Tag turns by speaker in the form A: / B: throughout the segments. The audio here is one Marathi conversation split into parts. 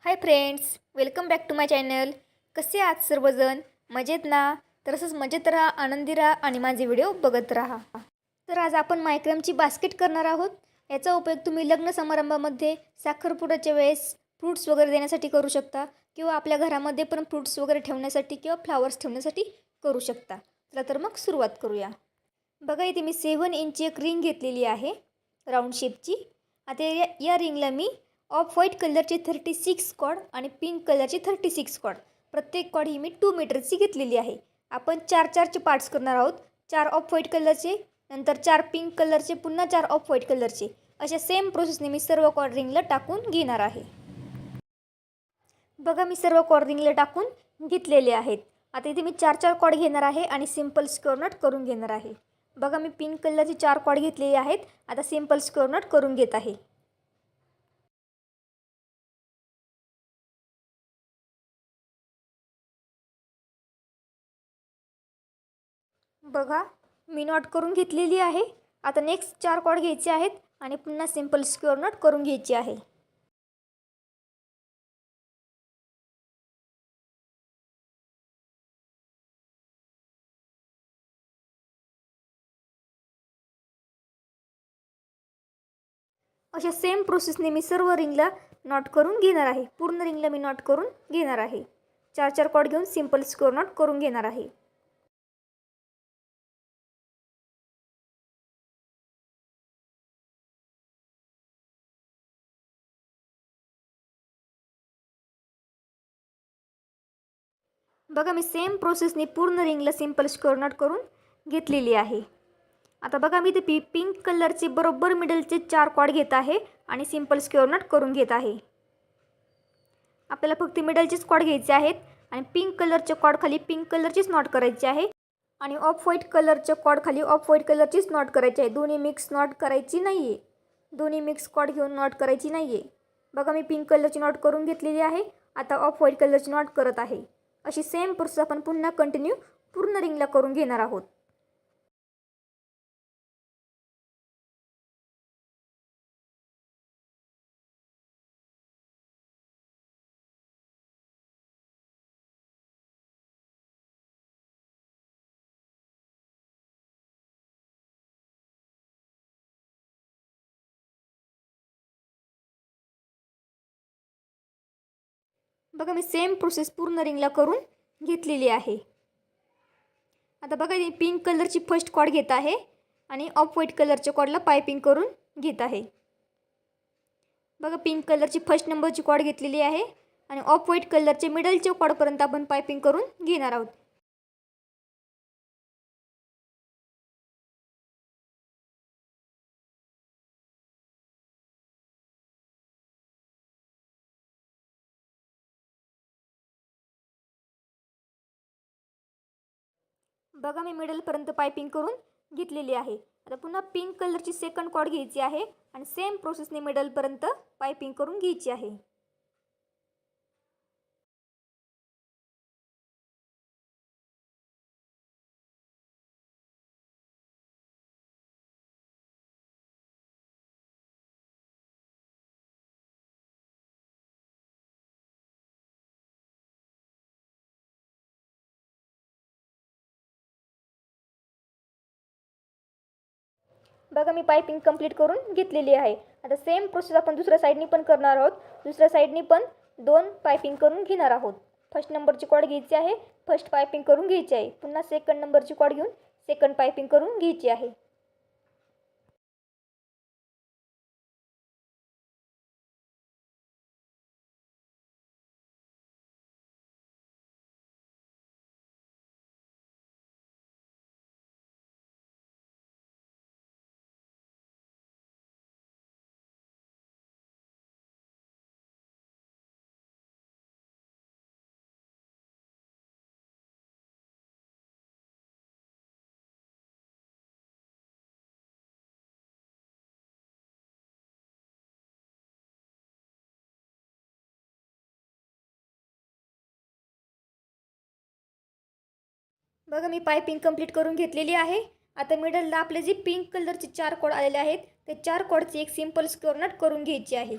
A: High friends, welcome back to my channel. कसे आहात सर्वजण? मजेत ना? तर असंच मजेत राहा, आनंदी राहा आणि माझे व्हिडिओ बघत राहा. तर आज आपण मायक्रमची बास्केट करणार आहोत. याचा उपयोग तुम्ही लग्न समारंभामध्ये साखरपुड्याच्या वेळेस फ्रूट्स वगैरे देण्यासाठी करू शकता किंवा आपल्या घरामध्ये पण फ्रूट्स वगैरे ठेवण्यासाठी किंवा फ्लावर्स ठेवण्यासाठी करू शकता. चला तर मग सुरुवात करूया. बघा इथे मी 7 इंचची एक रिंग घेतलेली आहे राऊंड शेपची. आता या रिंगला मी ऑफ व्हाईट कलरची 36 कॉर्ड आणि पिंक कलरची 36 कॉर्ड, प्रत्येक कॉर्ड ही मी 2 मीटरची घेतलेली आहे. आपण 4-4चे पार्ट्स करणार आहोत. 4 ऑफ व्हाईट कलरचे, नंतर 4 पिंक कलरचे, पुन्हा 4 ऑफ व्हाईट कलरचे. अशा सेम प्रोसेसने मी सर्व कॉर्ड रिंगला टाकून घेणार आहे. बघा मी सर्व कॉर्ड रिंगला टाकून घेतलेले आहेत. आता इथे मी 4-4 कॉर्ड घेणार आहे आणि सिंपल स्क्वेअर नट करून घेणार आहे. बघा मी पिंक कलरचे 4 कॉर्ड घेतलेले आहेत. आता सिंपल स्क्वेअर नट करून घेत आहे. बघा मी नॉट करून घेतलेली आहे. आता नेक्स्ट 4 कॉर्ड घ्यायचे आहेत आणि पुन्हा सिंपल स्क्वेअर नट करून घ्यायची आहे. अशा सेम प्रोसेसने मी सर्व रिंगला नॉट करून घेणार आहे. पूर्ण रिंगला मी नॉट करून घेणार आहे. 4-4 कॉर्ड घेऊन सिंपल स्क्वेअर नॉट करून घेणार आहे. बघा मी सेम प्रोसेसने पूर्ण रिंगला सिंपल स्क्वेअर नॉट करून घेतलेली आहे. आता बघा मी ते पिंक कलरचे बरोबर मिडलचे 4 कॉर्ड घेत आहे आणि सिंपल स्क्वेअर नॉट करून घेत आहे. आपल्याला फक्त मिडलचेच कॉर्ड घ्यायचे आहेत आणि पिंक कलरचे कॉर्ड खाली पिंक कलरचीच नॉट करायची आहे आणि ऑफ व्हाईट कलरच्या कॉर्ड खाली ऑफ व्हाईट कलरचीच नॉट करायची आहे. दोन्ही मिक्स नॉट करायची नाही आहे. दोन्ही मिक्स कॉर्ड घेऊन नॉट करायची नाही आहे. बघा मी पिंक कलरची नॉट करून घेतलेली आहे. आता ऑफ व्हाईट कलरची नॉट करत आहे. अशी सेम प्रोसेस आपण पुन्हा कंटिन्यू पूर्ण रिंगला करून घेणार आहोत. बघा मी सेम प्रोसेस पूर्ण रिंगला करून घेतलेली आहे. आता बघा मी पिंक कलरची फर्स्ट कॉर्ड घेत आहे आणि ऑफ व्हाईट कलरच्या कॉर्डला पायपिंग करून घेत आहे. बघा पिंक कलरची फर्स्ट नंबरची कॉर्ड घेतलेली आहे आणि ऑफ व्हाईट कलरचे मिडलच्या कॉर्डपर्यंत आपण पायपिंग करून घेणार आहोत. बघा मी मिडलपर्यंत पायपिंग करून घेतलेली आहे. आता पुन्हा पिंक कलरची सेकंड कॉर्ड घ्यायची आहे आणि सेम प्रोसेसने मिडलपर्यंत पायपिंग करून घ्यायची आहे. बघा मी पायपिंग कंप्लीट करून घेतलेली आहे. आता सेम प्रोसेस आपण दुसऱ्या साईडनी पण करणार आहोत. दुसऱ्या साईडनी पण 2 पायपिंग करून घेणार आहोत. फर्स्ट नंबरची कॉर्ड घ्यायची आहे, फर्स्ट पायपिंग करून घ्यायची आहे. पुन्हा सेकंड नंबरची कॉर्ड घेऊन सेकंड पायपिंग करून घ्यायची आहे. बघा मी पायपिंग कंप्लीट करून घेतलेली आहे. आता मिडलला आपले जे पिंक कलरचे 4 कॉर्ड आलेले आहेत ते 4 कॉर्डची एक सिंपल स्क्वेअर नट करून घ्यायची आहे.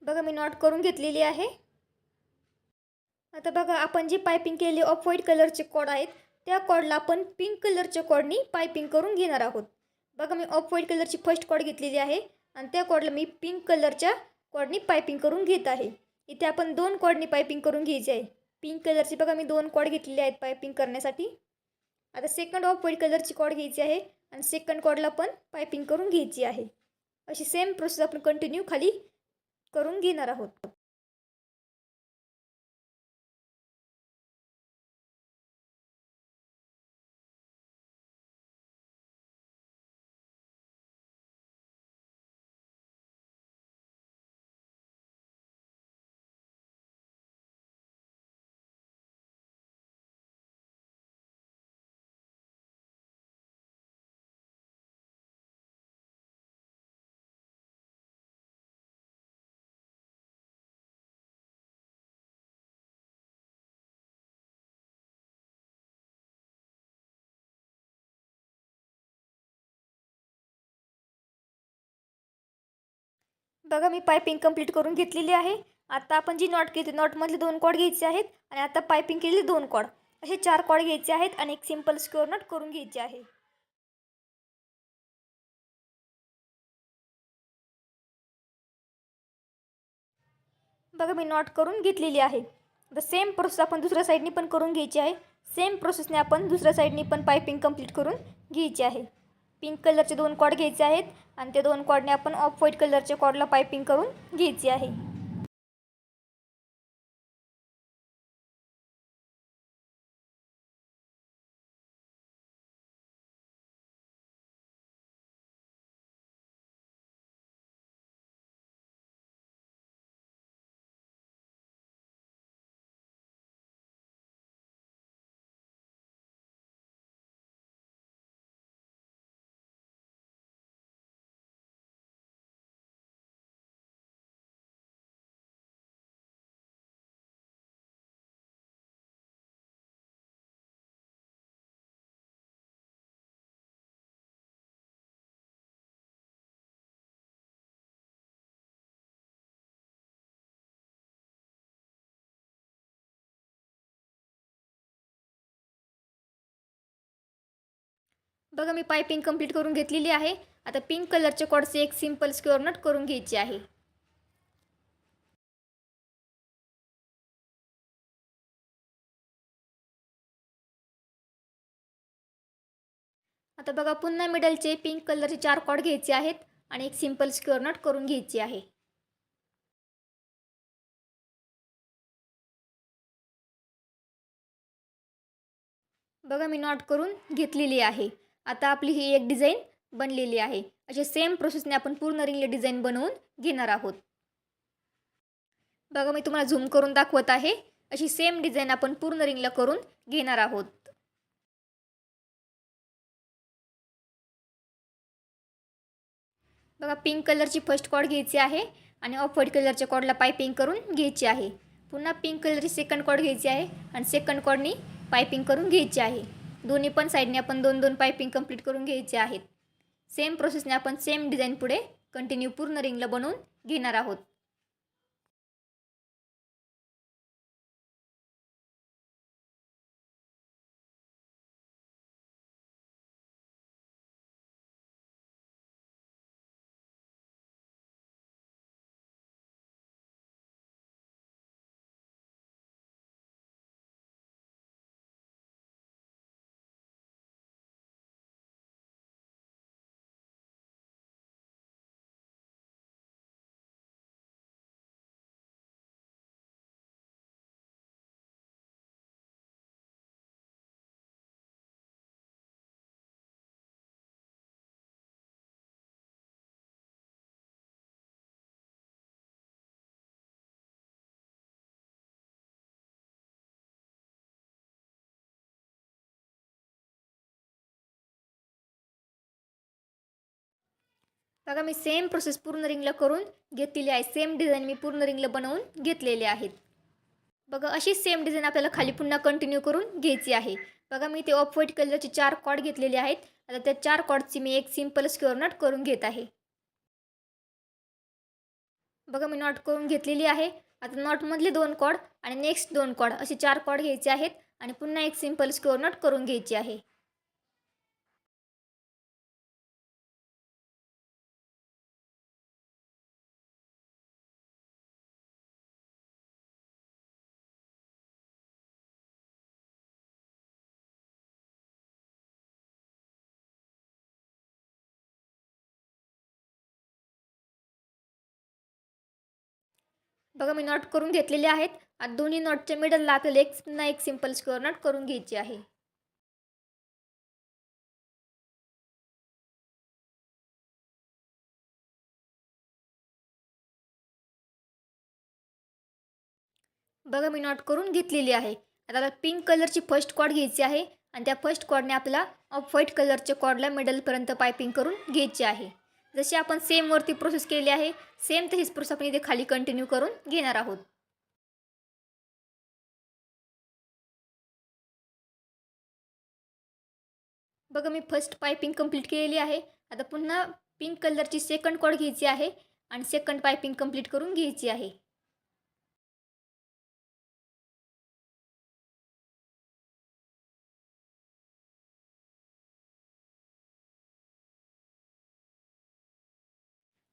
A: बघा मी नॉट करून घेतलेली आहे. आता बघा आपण जी पायपिंग केलेली ऑफ व्हाईट कलरचे कॉर्ड आहेत त्या कॉर्डला आपण पिंक कलरच्या कॉर्डनी पायपिंग करून घेणार आहोत. बघा मी ऑफ व्हाईट कलरची फर्स्ट कॉर्ड घेतलेली आहे आणि त्या कॉर्डला मी पिंक कलरच्या कॉर्डनी पायपिंग करून घेत आहे. इथे आपण 2 कॉर्डनी पायपिंग करून घ्यायची आहे. पिंक कलरची बघा मी 2 कॉर्ड घेतलेले आहेत पायपिंग करण्यासाठी. आता सेकंड ऑफ व्हाईट कलरची कॉर्ड घ्यायची आहे आणि सेकंड कॉर्डला पण पायपिंग करून घ्यायची आहे. अशी सेम प्रोसेस आपण कंटिन्यू खाली करून घेणार आहोत. बघा मी पायपिंग कंप्लीट करून घेतलेली आहे. आता आपण जी नॉट केली नॉटमधले 2 कॉर्ड घ्यायचे आहेत आणि आता पायपिंग केलेली 2 कॉर्ड असे 4 कॉर्ड घ्यायचे आहेत आणि एक सिंपल स्क्वेअर नॉट करून घ्यायचे आहे. बघा मी नॉट करून घेतलेली आहे. द सेम प्रोसेस आपण दुसऱ्या साईडनी पण करून घ्यायची आहे. सेम प्रोसेसने आपण दुसऱ्या साईडनी पण पायपिंग कंप्लीट करून घ्यायची आहे. पिंक कलरचे 2 कॉर्ड घ्यायचे आहेत आणि त्या 2 कॉर्डने आपण ऑफ व्हाईट कलरच्या कॉर्डला पायपिंग करून घ्यायची आहे. बघा मी पायपिंग कंप्लीट करून घेतलेली आहे. आता पिंक कलरच्या कॉर्डचे एक सिंपल स्क्वेअर नॉट करून घ्यायची आहे. आता बघा पुन्हा मिडलचे पिंक कलरचे 4 कॉर्ड घ्यायचे आहेत आणि एक सिंपल स्क्वेअर नॉट करून घ्यायची आहे. बघा मी नॉट करून घेतलेली आहे. आता आपली ही एक डिझाईन बनलेली आहे. अशा सेम प्रोसेसने आपण पूर्ण रिंगला डिझाईन बनवून घेणार आहोत. बघा मी तुम्हाला झूम करून दाखवत आहे. अशी सेम डिझाईन आपण पूर्ण रिंगला करून घेणार आहोत. बघा पिंक कलरची फर्स्ट कॉर्ड घ्यायची आहे आणि ऑफ व्हाईट कलरच्या कॉर्डला पायपिंग करून घ्यायची आहे. पुन्हा पिंक कलरची सेकंड कॉर्ड घ्यायची आहे आणि सेकंड कॉर्डनी पायपिंग करून घ्यायची आहे. दोन्ही पण साईडने आपण 2-2 पायपिंग कंप्लीट करून घ्यायचे आहेत. सेम प्रोसेसने आपण सेम डिझाईन पुढे कंटिन्यू पूर्ण रिंगला बनवून घेणार आहोत. बघा मी सेम प्रोसेस पूर्ण रिंगला करून घेतलेली आहे. सेम डिझाईन मी पूर्ण रिंगला बनवून घेतलेले आहेत. बघा अशी सेम डिझाईन आपल्याला खाली पुन्हा कंटिन्यू करून घ्यायची आहे. बघा मी ते ऑफ व्हाईट कलरचे 4 कॉर्ड घेतलेले आहेत. आता त्या 4 कॉर्डची मी एक सिंपल स्क्वेअर नॉट करून घेत आहे. बघा मी नॉट करून घेतलेली आहे. आता नॉटमधले 2 कॉर्ड आणि नेक्स्ट 2 कॉर्ड असे 4 कॉर्ड घ्यायचे आहेत आणि पुन्हा एक सिंपल स्क्वेअर नॉट करून घ्यायची आहे. बघा मी नॉट करून घेतलेले आहेत. आता दोन्ही नॉटच्या मिडलला आपल्याला पुन्हा एक सिंपल स्क्वेअर नॉट करून घ्यायची आहे. बघा मी नॉट करून घेतलेली आहे. आता आपल्याला पिंक कलरची फर्स्ट कॉर्ड घ्यायची आहे आणि त्या फर्स्ट कॉर्डने आपल्याला ऑफ व्हाईट कलरच्या कॉर्डला मिडलपर्यंत पायपिंग करून घ्यायची आहे. जशी आपण सेम वरती प्रोसेस केली आहे, सेम तशीच प्रोसेस आपण इथे खाली कंटिन्यू करून घेणार आहोत. बघा मी फर्स्ट पायपिंग कंप्लीट केलेली आहे. आता पुन्हा पिंक कलरची सेकंड कॉर्ड घ्यायची आहे आणि सेकंड पायपिंग कंप्लीट करून घ्यायची आहे.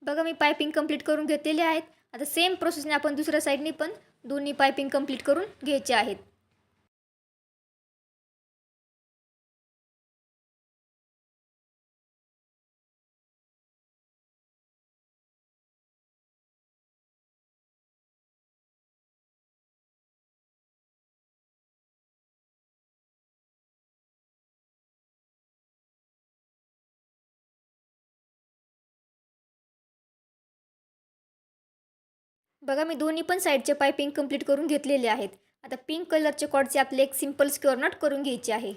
A: बघा मी पायपिंग कंप्लीट करून घेतलेले आहेत. आता सेम प्रोसेसने आपण दुसऱ्या साईडने पण दोन्ही पायपिंग कंप्लीट करून घ्यायचे आहेत. बघा मी दोन्ही पण साईडचे पायपिंग कंप्लीट करून घेतलेले आहेत. आता पिंक कलरचे कॉर्डचे आपले एक सिंपल स्क्वेअर नॉट करून घ्यायचे आहे.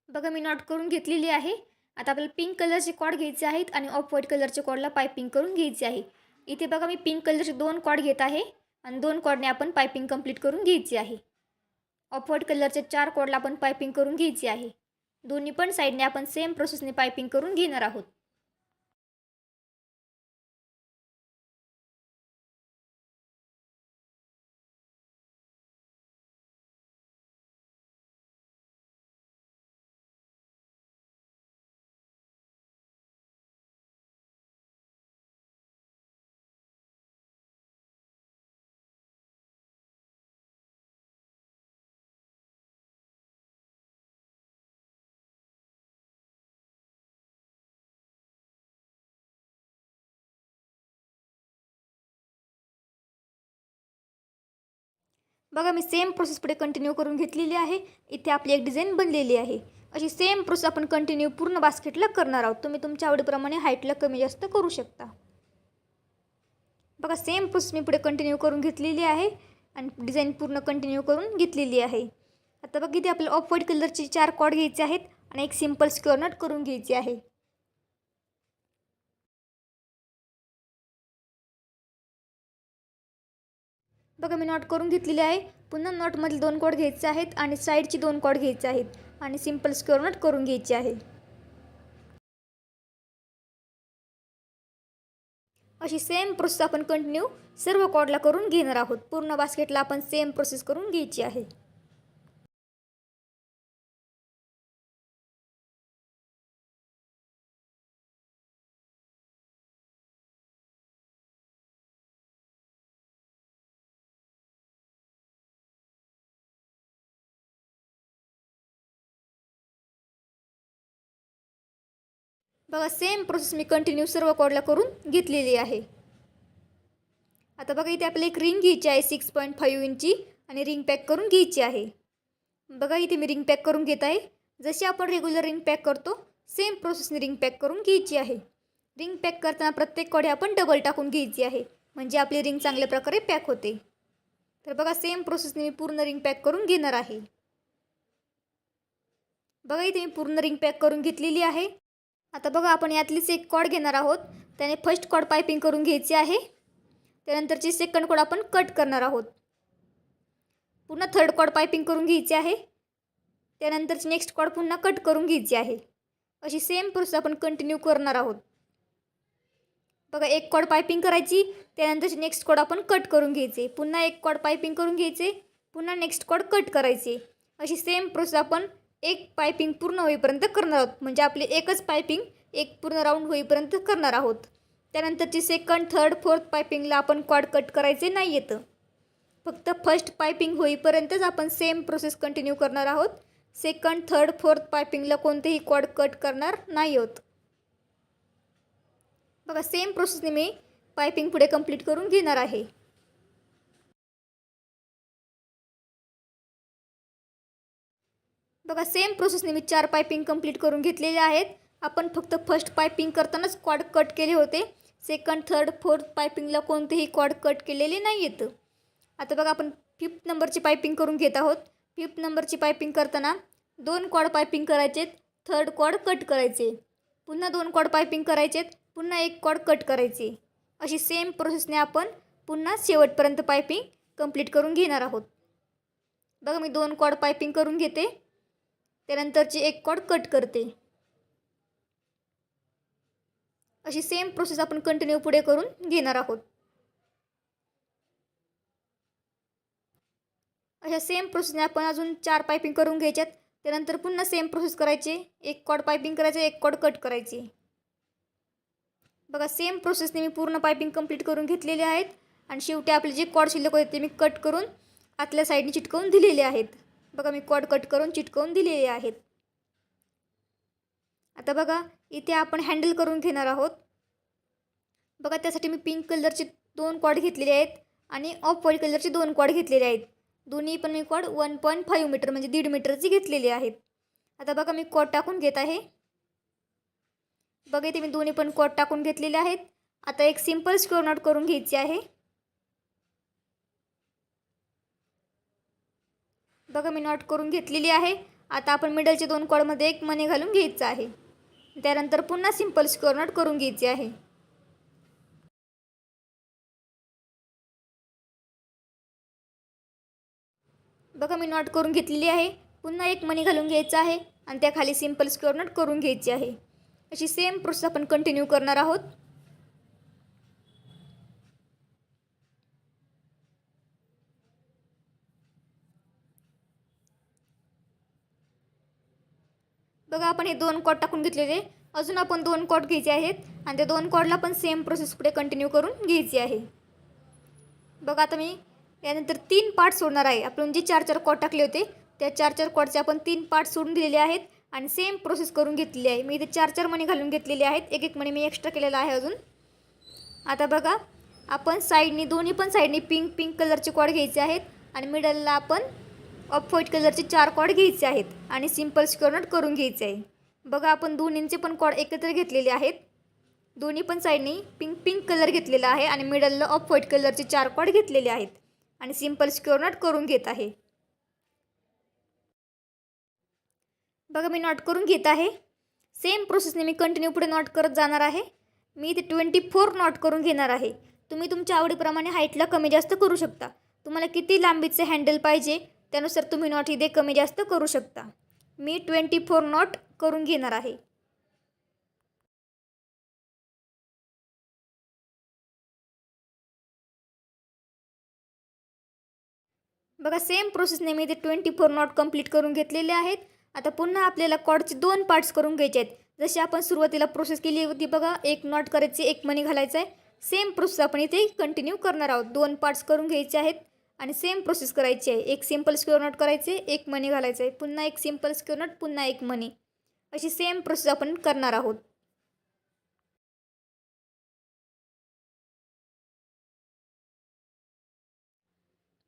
A: बघा मी नॉट करून घेतलेली आहे. आता आपल्याला पिंक कलरचे कॉर्ड घ्यायचे आहेत आणि ऑफ व्हाईट कलरच्या कॉर्डला पायपिंग करून घ्यायची आहे. इथे बघा मी पिंक कलरचे 2 कॉर्ड घेत आहे आणि 2 कॉर्डने आपण पायपिंग कंप्लीट करून घ्यायची आहे. ऑफ व्हाईट कलरच्या 4 कॉर्डला आपण पायपिंग करून घ्यायची आहे. दोन्ही पण साईडने आपण सेम प्रोसेसने पायपिंग करून घेणार आहोत. बघा मी सेम प्रोसेस पुढे कंटिन्यू करून घेतलेली आहे. इथे आपली एक डिझाईन बनलेली आहे. अशी सेम प्रोसेस आपण कंटिन्यू पूर्ण बास्केटला करणार आहोत. तुम्ही तुमच्या आवडीप्रमाणे हाईटला कमी जास्त करू शकता. बघा सेम प्रोसेस मी पुढे कंटिन्यू करून घेतलेली आहे आणि डिझाईन पूर्ण कंटिन्यू करून घेतलेली आहे. आता बघा इथे आपल्याला ऑफ व्हाईट कलरचे 4 कॉर्ड घ्यायचे आहेत आणि एक सिंपल स्क्वेअर नॉट करून घ्यायची आहे. बघा मी नॉट करून घेतलेली आहे. पुन्हा नॉटमधले 2 कॉर्ड घ्यायचे आहेत आणि साईडची 2 कॉर्ड घ्यायचे आहेत आणि सिंपल स्क्वेअर नॉट करून घ्यायची आहे. अशी सेम प्रोसेस आपण कंटिन्यू सर्व कॉर्डला करून घेणार आहोत. पूर्ण बास्केटला आपण सेम प्रोसेस करून घ्यायची आहे. बघा सेम प्रोसेस मी कंटिन्यू सर्व कॉर्डला करून घेतलेली आहे. आता बघा इथे आपल्याला एक रिंग घ्यायची आहे 6.5 इंची आणि रिंग पॅक करून घ्यायची आहे. बघा इथे मी रिंग पॅक करून घेत आहे. जशी आपण रेग्युलर रिंग पॅक करतो सेम प्रोसेसने रिंग पॅक करून घ्यायची आहे. रिंग पॅक करताना प्रत्येक कडे आपण डबल टाकून घ्यायची आहे म्हणजे आपली रिंग चांगल्या प्रकारे पॅक होते. तर बघा सेम प्रोसेसने मी पूर्ण रिंग पॅक करून घेणार आहे. बघा इथे मी पूर्ण रिंग पॅक करून घेतलेली आहे. आता बघा आपण यातलीच एक कॉर्ड घेणार आहोत. त्याने फर्स्ट कॉर्ड पायपिंग करून घ्यायची आहे. त्यानंतरची सेकंड कॉर्ड आपण कट करणार आहोत. पुन्हा थर्ड कॉर्ड पायपिंग करून घ्यायची आहे. त्यानंतरची नेक्स्ट कॉर्ड पुन्हा कट करून घ्यायची आहे. अशी सेम प्रोसेस आपण कंटिन्यू करणार आहोत. बघा, एक कॉर्ड पायपिंग करायची, त्यानंतरची नेक्स्ट कॉर्ड आपण कट करून घ्यायचे, पुन्हा एक कॉर्ड पायपिंग करून घ्यायचे, पुन्हा नेक्स्ट कॉर्ड कट करायचे. अशी सेम प्रोसेस आपण एक पायपिंग पूर्ण होईपर्यंत करणार आहोत. म्हणजे आपली एकच पायपिंग एक पूर्ण राऊंड होईपर्यंत करणार आहोत. त्यानंतरची सेकंड, थर्ड, फोर्थ पायपिंगला आपण कॉर्ड कट करायचे नाही येतं. फक्त फर्स्ट पायपिंग होईपर्यंतच आपण सेम प्रोसेस कंटिन्यू करणार आहोत. सेकंड, थर्ड, फोर्थ पायपिंगला कोणतेही कॉर्ड कट करणार नाही आहोत. बघा, सेम प्रोसेसने मी पायपिंग पुढे कंप्लीट करून घेणार आहे. बघा, सेम प्रोसेसने मी 4 पायपिंग कंप्लीट करून घेतलेल्या आहेत. आपण फक्त फर्स्ट पायपिंग करतानाच कॉर्ड कट केले होते. सेकंड, थर्ड, फोर्थ पायपिंगला कोणतेही कॉर्ड कट केलेले नाही आहेत. आता बघा, आपण 5th नंबरची पायपिंग करून घेत आहोत. 5th नंबरची पायपिंग करताना 2 कॉर्ड पायपिंग करायचेत, थर्ड कॉर्ड कट करायचे, पुन्हा 2 कॉर्ड पायपिंग करायचेत, पुन्हा एक कॉर्ड कट करायचे. अशी सेम प्रोसेसने आपण पुन्हा शेवटपर्यंत पायपिंग कंप्लीट करून घेणार आहोत. बघा, मी 2 कॉर्ड पायपिंग करून घेते, त्यानंतरची एक कॉर्ड कट करते. अशी सेम प्रोसेस आपण कंटिन्यू पुढे करून घेणार आहोत. अशा सेम प्रोसेसने आपण अजून 4 पायपिंग करून घ्यायच्यात. त्यानंतर पुन्हा सेम प्रोसेस करायचे, एक कॉर्ड पायपिंग करायचे, एक कॉर्ड कट करायचे. बघा, सेम प्रोसेसने मी पूर्ण पायपिंग कंप्लीट करून घेतलेले आहेत. आणि शेवटी आपले जे कॉर्ड शिल्लक होते ते मी कट करून आतल्या साईडने चिटकवून दिलेले आहेत. बघा, मी कॉर्ड कट करून चिटकवून दिलेले आहेत. आता बघा, इथे आपण हँडल करून घेणार आहोत. बघा, त्यासाठी मी पिंक कलरचे 2 कॉर्ड घेतलेले आहेत आणि ऑफ व्हाईट कलरचे 2 कॉर्ड घेतलेले आहेत. दोन्ही पण मी कॉर्ड 1.5 मीटर म्हणजे 1.5 मीटरची घेतलेली आहेत. आता बघा, मी कॉर्ड टाकून घेत आहे. बघा, इथे मी दोन्ही पण कॉर्ड टाकून घेतलेले आहेत. आता एक सिंपल स्क्वेअर नॉट करून घ्यायची आहे. बघा, मी नॉट करून घेतलेली आहे. आता आपण मिडलचे 2 कॉर्डमध्ये एक मणी घालून घ्यायचं आहे. त्यानंतर पुन्हा सिंपल स्क्वेअर नॉट करून घ्यायची आहे. बघा, मी नॉट करून घेतलेली आहे. पुन्हा एक मणी घालून घ्यायचा आहे आणि त्याखाली सिंपल स्क्वेअर नॉट करून घ्यायची आहे. अशी सेम प्रोसेस आपण कंटिन्यू करणार आहोत. बघा, आपण हे 2 कॉर्ड टाकून घेतलेले. अजून आपण 2 कॉर्ड घ्यायचे आहेत आणि त्या 2 कॉर्डला पण सेम प्रोसेस पुढे कंटिन्यू करून घ्यायची आहे. बघा, आता मी यानंतर 3 पार्ट सोडणार आहे. आपण जे 4 कॉर्ड टाकले होते त्या 4 कॉर्डचे आपण 3 पार्ट सोडून दिलेले आहेत आणि सेम प्रोसेस करून घेतलेली आहे. मी इथे 4 मणी घालून घेतलेले आहेत. एक मणी मी एक्स्ट्रा केलेला आहे अजून. आता बघा, आपण साईडनी दोन्ही पण साईडनी पिंक कलरचे कॉर्ड घ्यायचे आहेत आणि मिडलला आपण ऑफ व्हाईट कलरचे 4 कॉर्ड घ्यायचे आहेत आणि सिंपल स्क्वेअर नॉट करून घ्यायचे आहे. बघा, आपण दोन्हींचे पण कॉर्ड एकत्र घेतलेले आहेत. दोन्ही पण साईडनी पिंक कलर घेतलेला आहे आणि मिडलला ऑफ व्हाईट कलरचे 4 कॉर्ड घेतलेले आहेत आणि सिंपल स्क्वेअर नॉट करून घेत आहे. बघा, मी नॉट करून घेत आहे. सेम प्रोसेसने मी कंटिन्यू पुढे नॉट करत जाणार आहे. मी इथे 24 नॉट करून घेणार आहे. तुम्ही तुमच्या आवडीप्रमाणे हाईटला कमी जास्त करू शकता. तुम्हाला किती लांबीचे हँडल पाहिजे त्यानुसार तुम्ही नॉट इथे कमी जास्त करू शकता. मी 24 नॉट करून घेणार आहे. बघा, सेम प्रोसेसने मी इथे 24 नॉट कंप्लीट करून घेतलेले आहेत. आता पुन्हा आपल्याला कॉर्डचे 2 पार्ट्स करून घ्यायचे आहेत. जशी आपण सुरुवातीला प्रोसेस केली होती बघा, एक नॉट करायची, एक मणी घालायचा आहे. सेम प्रोसेस आपण इथे कंटिन्यू करणार आहोत. 2 पार्ट्स करून घ्यायचे आहेत आणि सेम प्रोसेस करायची आहे. एक सिंपल स्क्वेअर नॉट करायचे, एक मणी घालायचं आहे, पुन्हा एक सिंपल स्क्वेअर नॉट, पुन्हा एक मणी. अशी सेम प्रोसेस आपण करणार आहोत.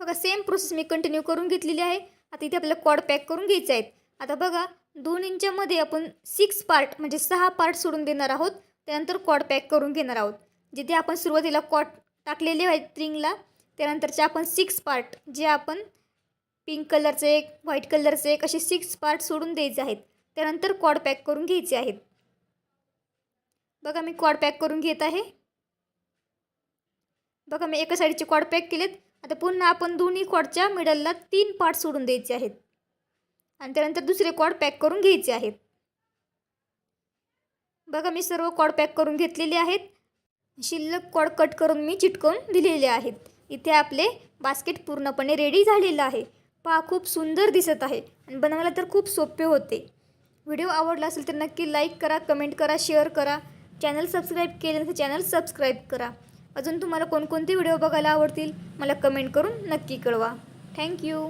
A: बघा, सेम प्रोसेस मी कंटिन्यू करून घेतलेली आहे. आता इथे आपल्याला कॉर्ड पॅक करून घ्यायचे आहेत. आता बघा, 2 इंचामध्ये आपण 6 पार्ट म्हणजे 6 पार्ट सोडून देणार आहोत. त्यानंतर कॉर्ड पॅक करून घेणार आहोत. जिथे आपण सुरुवातीला कॉर्ड टाकलेले आहेत रिंगला, त्यानंतरचे आपण 6 पार्ट जे आपण पिंक कलरचे एक, व्हाईट कलरचे एक, असे 6 पार्ट सोडून द्यायचे आहेत. त्यानंतर कॉर्ड पॅक करून घ्यायचे आहेत. बघा, मी कॉर्ड पॅक करून घेत आहे. बघा, मी एका साईडचे कॉर्ड पॅक केलेत. आता पुन्हा आपण दोन्ही कॉर्डच्या मिडलला 3 पार्ट सोडून द्यायचे आहेत आणि त्यानंतर दुसरे कॉर्ड पॅक करून घ्यायचे आहेत. बघा मी सर्व कॉर्ड पॅक करून घेतलेले आहेत. शिल्लक कॉर्ड कट करून मी चिटकवून दिलेले आहेत. इथे आपले बास्केट पूर्णपणे रेडी झालेलं आहे. पहा खूप सुंदर दिसत आहे आणि बनवायला तर खूप सोपे होते. व्हिडिओ आवडला असेल तर नक्की लाईक करा, कमेंट करा, शेअर करा. चॅनल सबस्क्राईब केले तर चॅनल सबस्क्राईब करा. अजून तुम्हाला कोणकोणते व्हिडिओ बघायला आवडतील मला कमेंट करून नक्की कळवा. थँक्यू.